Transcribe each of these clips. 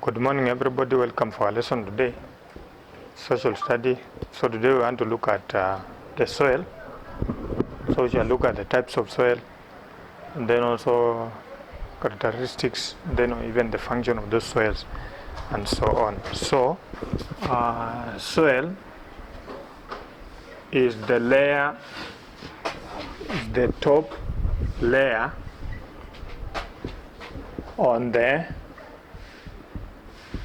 Good morning, everybody. Welcome for our lesson today, social study. So today we want to look at the soil. So we shall look at the types of soil, and then also characteristics, then even the function of those soils, and so on. So soil is the layer, is the top layer on the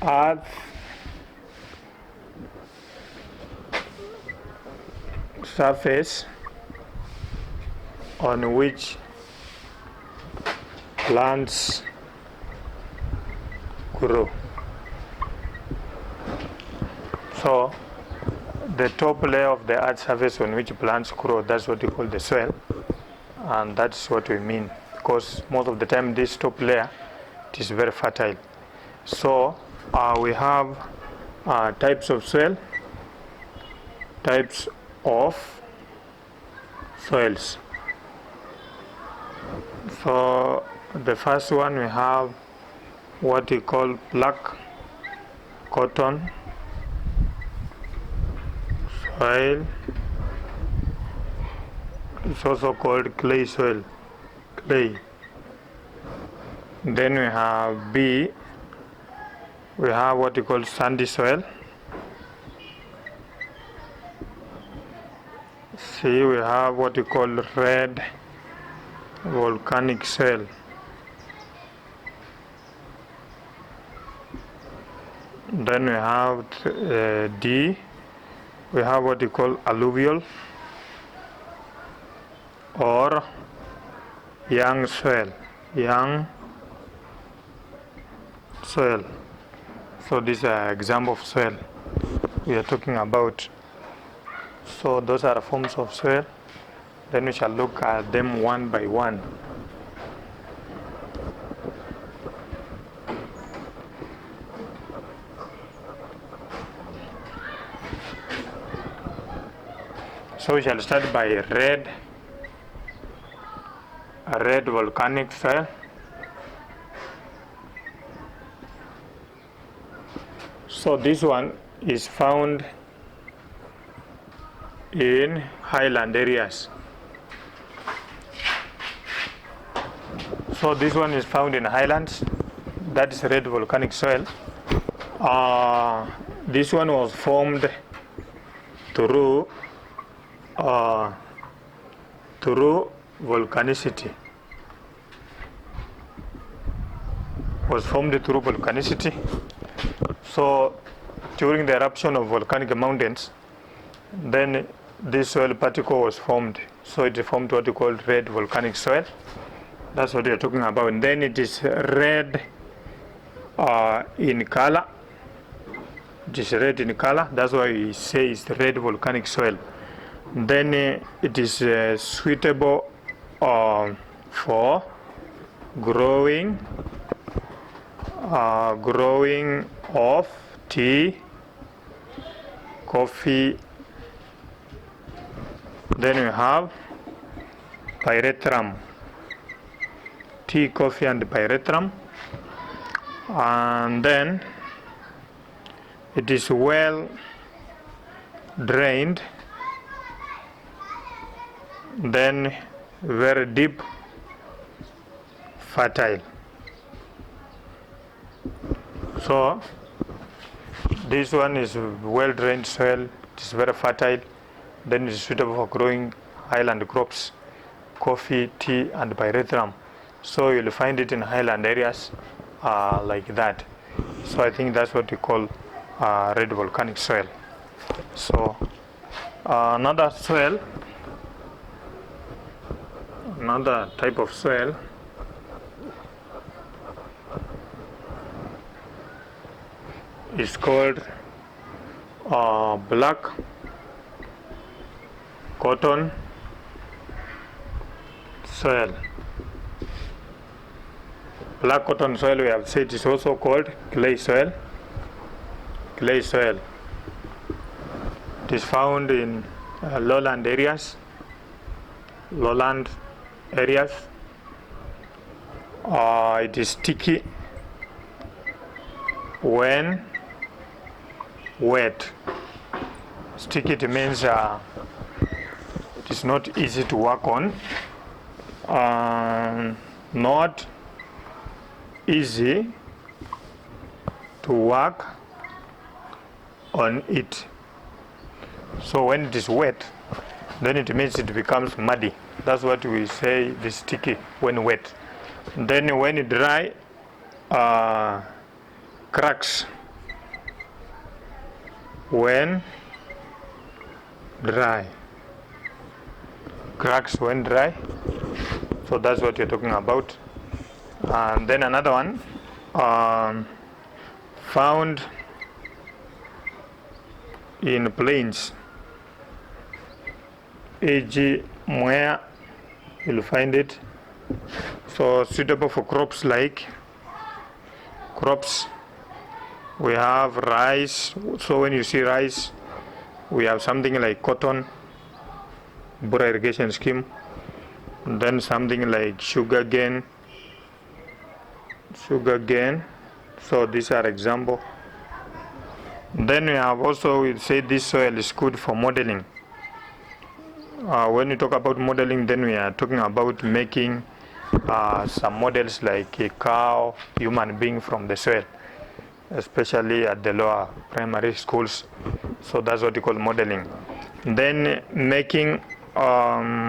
earth surface on which plants grow. So the top layer of the earth surface on which plants grow, that's what we call the soil, and that's what we mean, because most of the time this top layer, it is very fertile. So we have types of soil, types of soils. So the first one, we have what we call black cotton soil. It's also called clay soil, clay. Then we have B, we have what we call sandy soil. C, we have what we call red volcanic soil. Then we have D, we have what we call alluvial or young soil, young soil. So these are example of soil we are talking about. So those are forms of soil. Then we shall look at them one by one. So we shall start by red volcanic soil. So this one is found in highland areas. So this one is found in highlands. That is red volcanic soil. This one was formed through volcanicity. Was formed through volcanicity. So during the eruption of volcanic mountains, then this soil particle was formed. So it formed what we call red volcanic soil. That's what we are talking about. And then it is red in color. It is red in color. That's why we say it's red volcanic soil. Then it is suitable for growing of tea, coffee. Then we have pyrethrum, tea, coffee, and pyrethrum. And then it is well drained, then very deep, fertile. So this one is well drained soil, it is very fertile, then it is suitable for growing highland crops, coffee, tea, and pyrethrum. So you'll find it in highland areas like that. So I think that's what we call red volcanic soil. So another soil, another type of soil is called black cotton soil. Black cotton soil, we have said, is also called clay soil. Clay soil. It is found in lowland areas. It is sticky when wet. Sticky, it means it is not easy to work on. Not easy to work on it. So when it is wet, then it means it becomes muddy. That's what we say, the sticky when wet. Then when it dry, cracks. When dry, cracks when dry. So that's what you're talking about. And then another one, found in plains, e.g. SUMEYA, you'll find it. So suitable for crops like we have rice. So when you see rice, we have something like cotton, Bora irrigation scheme, and then something like sugarcane. So these are example. Then we have also, we say this soil is good for modeling. When we talk about modeling, then we are talking about making some models like a cow, human being from the soil, especially at the lower primary schools. So that's what we call modeling. Then making of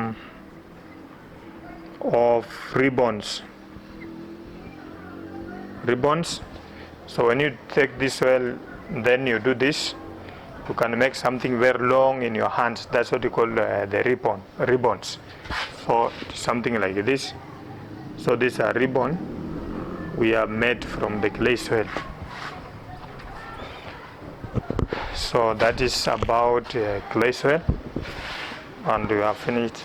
ribbons. So when you take this soil, then you do this, you can make something very long in your hands. That's what you call the ribbons. So something like this. So these are ribbon we are made from the clay soil. So that is about clay soil, and we have finished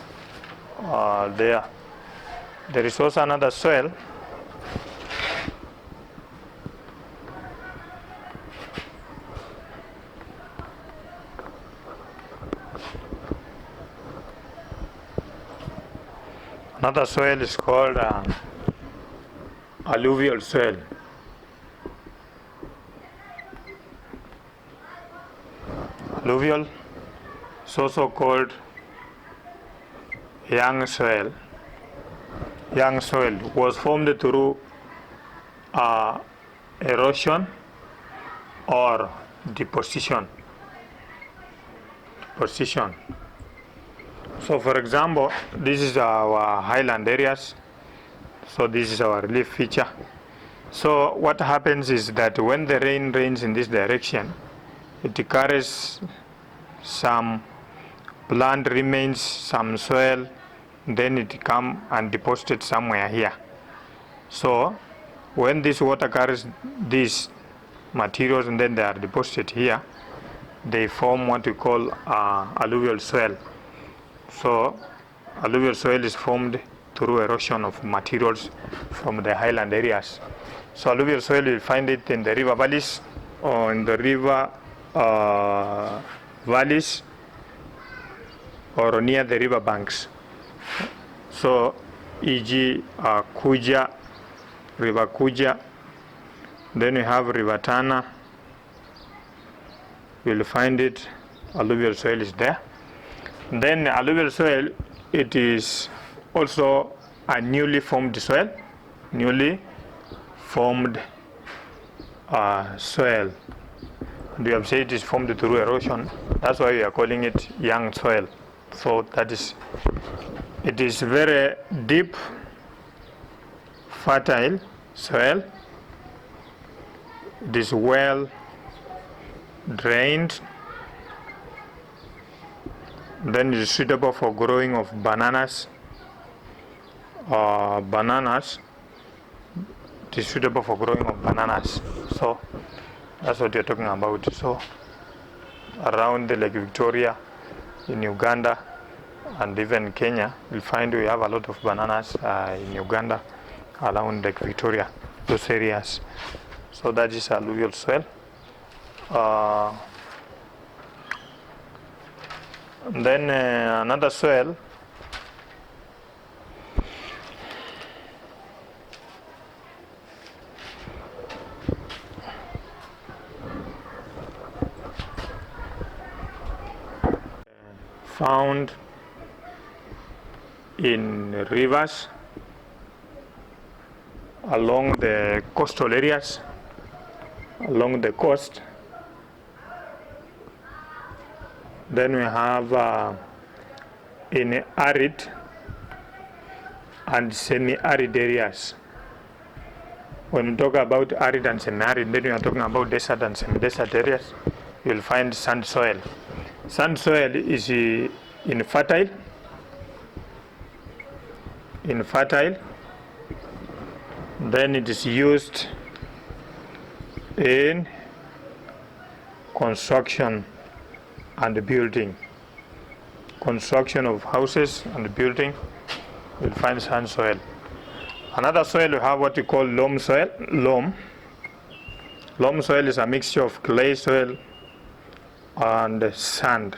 there. There is also another soil. Another soil is called alluvial soil. Alluvial is also called young soil. Young soil was formed through erosion or deposition. So for example, this is our highland areas. So this is our relief feature. So what happens is that when the rain rains in this direction, it carries some plant remains, some soil, then it come and deposited somewhere here. So when this water carries these materials and then they are deposited here, they form what we call alluvial soil. So alluvial soil is formed through erosion of materials from the highland areas. So alluvial soil, you'll find it in the river valleys or in the river valleys or near the river banks. So e.g. Kuja, river Kuja, then we have river Tana, you'll find it, alluvial soil is there. Then alluvial soil, it is also a newly formed soil, soil. And we have said it is formed through erosion. That's why we are calling it young soil. So that is, it is very deep, fertile soil. It is well drained. Then it is suitable for growing of bananas. It is suitable for growing of bananas. So that's what you're talking about. So around the Lake Victoria, in Uganda, and even Kenya, you'll find we have a lot of bananas in Uganda, around Lake Victoria, those areas. So that is alluvial soil. Then another soil, found in rivers, along the coastal areas, along the coast. Then we have in arid and semi-arid areas. When we talk about arid and semi-arid, then we are talking about desert and semi-desert areas. You'll find sand soil. Sand soil is infertile. Then it is used in construction and building. Construction of houses and building, you'll find sand soil. Another soil we have what we call loam soil. Loam soil is a mixture of clay soil and sand.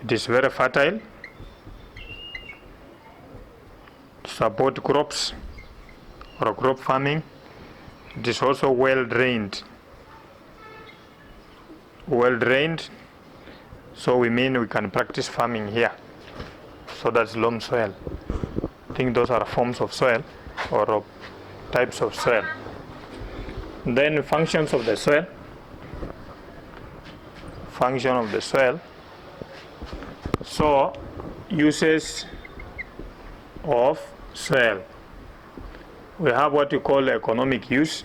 It is very fertile, support crops or crop farming. It is also well drained, so we mean we can practice farming here. So that's loam soil. I think those are forms of soil or types of soil. Then functions of the soil. Function of the soil. So uses of soil. We have what we call economic use.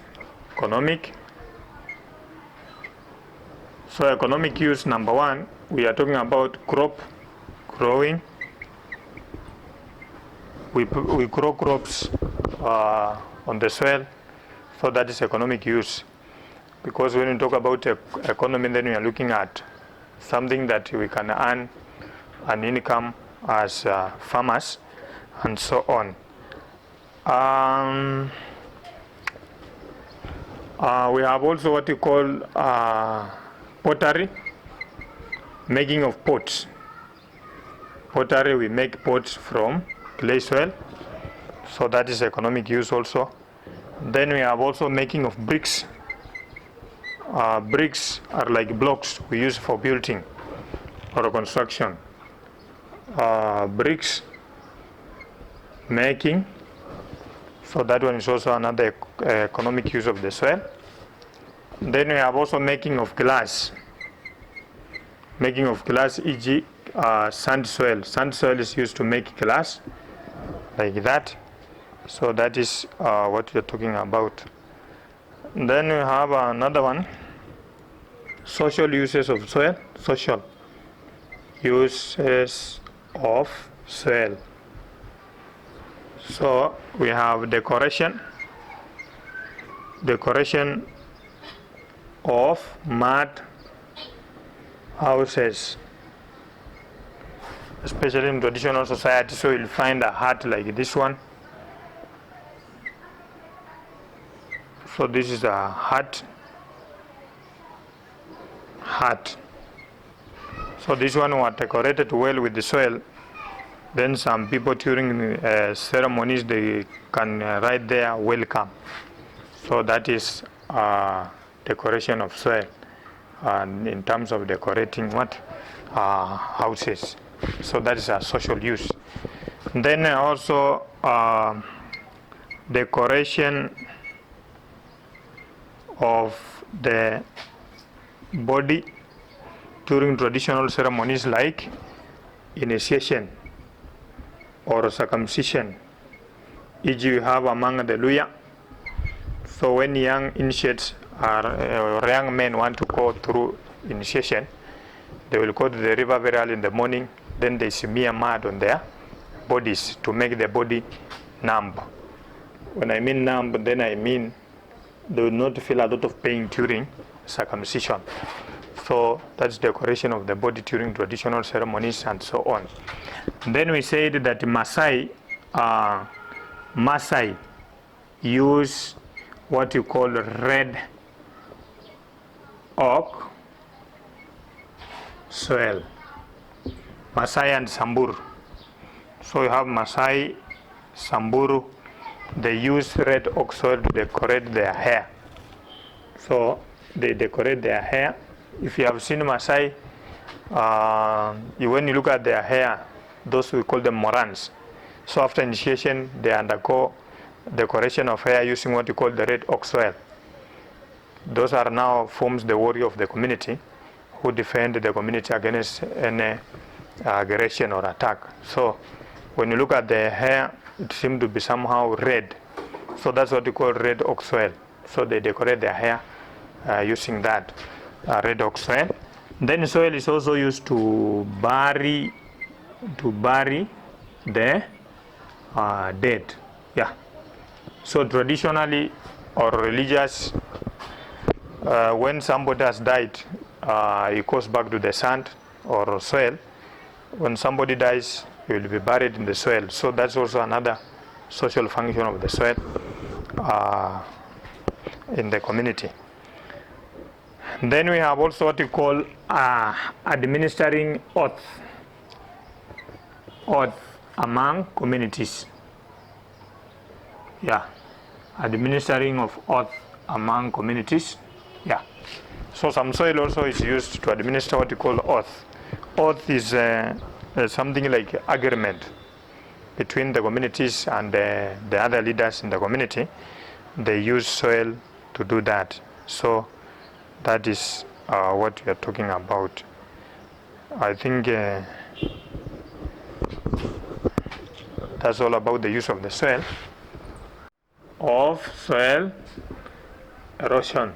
So economic use, number one, we are talking about crop growing. We grow crops on the soil, so that is economic use. Because when we talk about economy, then we are looking at something that we can earn an income as farmers and so on. We have also what we call pottery, making of pots. Pottery, we make pots from clay soil, so that is economic use also. Then we have also making of bricks. Bricks are like blocks we use for building or construction. Bricks making, so that one is also another economic use of the soil. Then we have also making of glass. Making of glass, e.g. Sand soil. Sand soil is used to make glass, like that. So that is what we are talking about. Then we have another one, social uses of soil. Social uses of soil. So we have decoration of mud houses, especially in traditional society. So you'll find a hut like this one. So this is a hut. So this one was decorated well with the soil. Then some people during ceremonies, they can write there, welcome. So that is decoration of soil, and in terms of decorating what houses. So that is a social use. Then also decoration of the body during traditional ceremonies like initiation or circumcision. E.g. you have among the Luya. So when young initiates or young men want to go through initiation, they will go to the river very early in the morning. Then they smear mud on their bodies to make the body numb. When I mean numb, then I mean they will not feel a lot of pain during circumcision. So that's decoration of the body during traditional ceremonies and so on. Then we said that Maasai use what you call red oak soil. Maasai and Samburu. So you have Maasai, Samburu, they use red oak soil to decorate their hair. So they decorate their hair. If you have seen Maasai, When you look at their hair, those we call them morans. So after initiation, they undergo decoration of hair using what you call the red ox soil. Those are now forms the warrior of the community who defend the community against any aggression or attack. So when you look at the hair, it seems to be somehow red. So that's what you call red ox soil. So they decorate their hair using that red ox soil. Then soil is also used to bury the dead. Yeah. So traditionally or religious, when somebody has died, it goes back to the sand or soil. When somebody dies, he will be buried in the soil. So that's also another social function of the soil in the community. Then we have also what we call administering oath among communities. Yeah, administering of oath among communities. Yeah. So some soil also is used to administer what we call oath. Oath is something like agreement between the communities and the other leaders in the community. They use soil to do that. So that is what we are talking about. I think that's all about the use of the soil. Of soil erosion.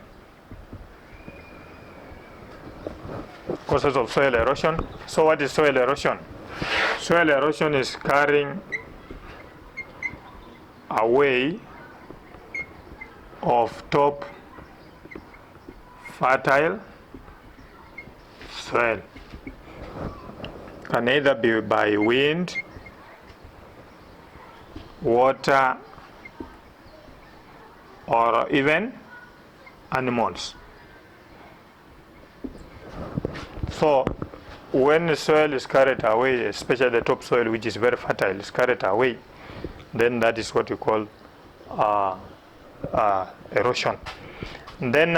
Causes of soil erosion. So what is soil erosion? Soil erosion is carrying away of top fertile soil. Can either be by wind, water, or even animals. So when the soil is carried away, especially the topsoil, which is very fertile, is carried away, then that is what we call erosion. Then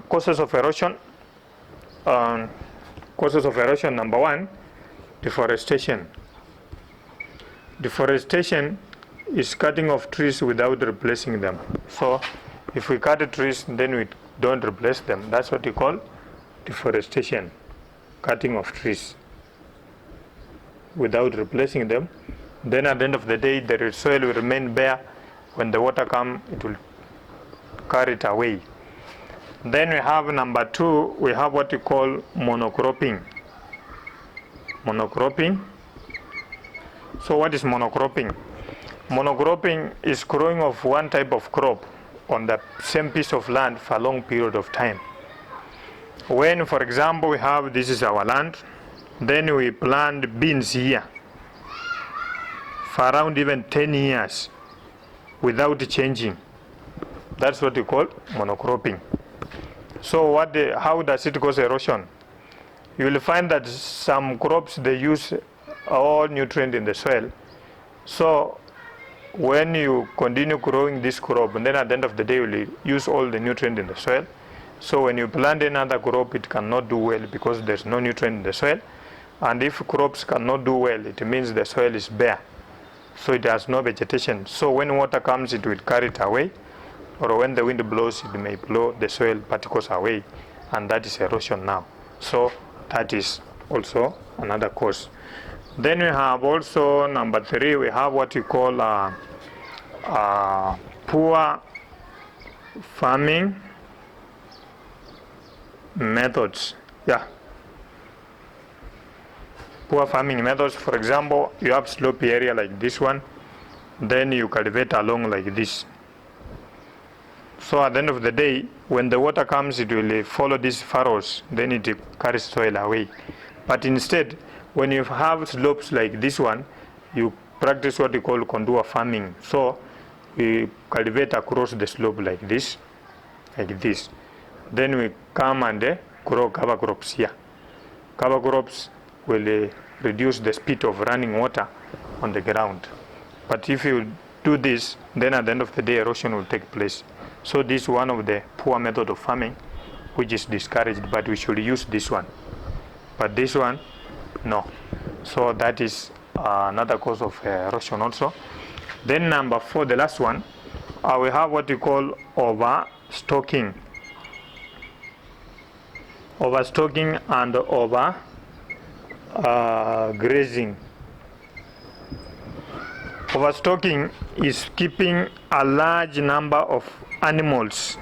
causes of erosion. Causes of erosion, number one, deforestation. Deforestation is cutting off trees without replacing them. So if we cut the trees, then we don't replace them. That's what we call deforestation, cutting off trees without replacing them. Then at the end of the day, the soil will remain bare. When the water comes, it will carry it away. Then we have number two, we have what we call monocropping. Monocropping. So what is monocropping? Monocropping is growing of one type of crop on the same piece of land for a long period of time. When, for example, we have, this is our land, then we plant beans here for around even 10 years without changing. That's what we call monocropping. So how does it cause erosion? You will find that some crops, they use all nutrient in the soil. So when you continue growing this crop, and then at the end of the day, you will use all the nutrient in the soil. So when you plant another crop, it cannot do well because there's no nutrient in the soil. And if crops cannot do well, it means the soil is bare. So it has no vegetation. So when water comes, it will carry it away. Or when the wind blows, it may blow the soil particles away. And that is erosion now. So that is also another cause. Then we have also number three, we have what we call poor farming methods. Yeah. Poor farming methods. For example, you have slopey area like this one, then you cultivate along like this. So at the end of the day, when the water comes, it will follow these furrows, then it carries soil away. But instead, when you have slopes like this one, you practice what we call contour farming. So we cultivate across the slope like this. Then we come and grow cover crops here. Cover crops will reduce the speed of running water on the ground. But if you do this, then at the end of the day, erosion will take place. So this is one of the poor method of farming, which is discouraged, but we should use this one. but this one, no. So that is another cause of erosion also. Then number 4, the last one, we have what we call overstocking. Overstocking and over grazing. Overstocking is keeping a large number of animals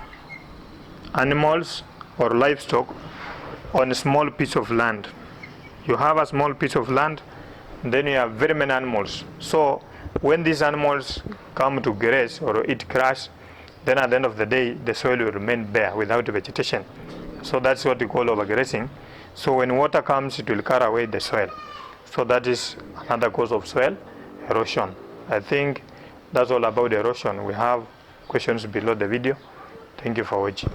or livestock on a small piece of land. You have a small piece of land, then you have very many animals. So when these animals come to graze or eat grass, then at the end of the day, the soil will remain bare without vegetation. So that's what we call overgrazing. So when water comes, it will carry away the soil. So that is another cause of soil erosion. I think that's all about erosion. We have questions below the video. Thank you for watching.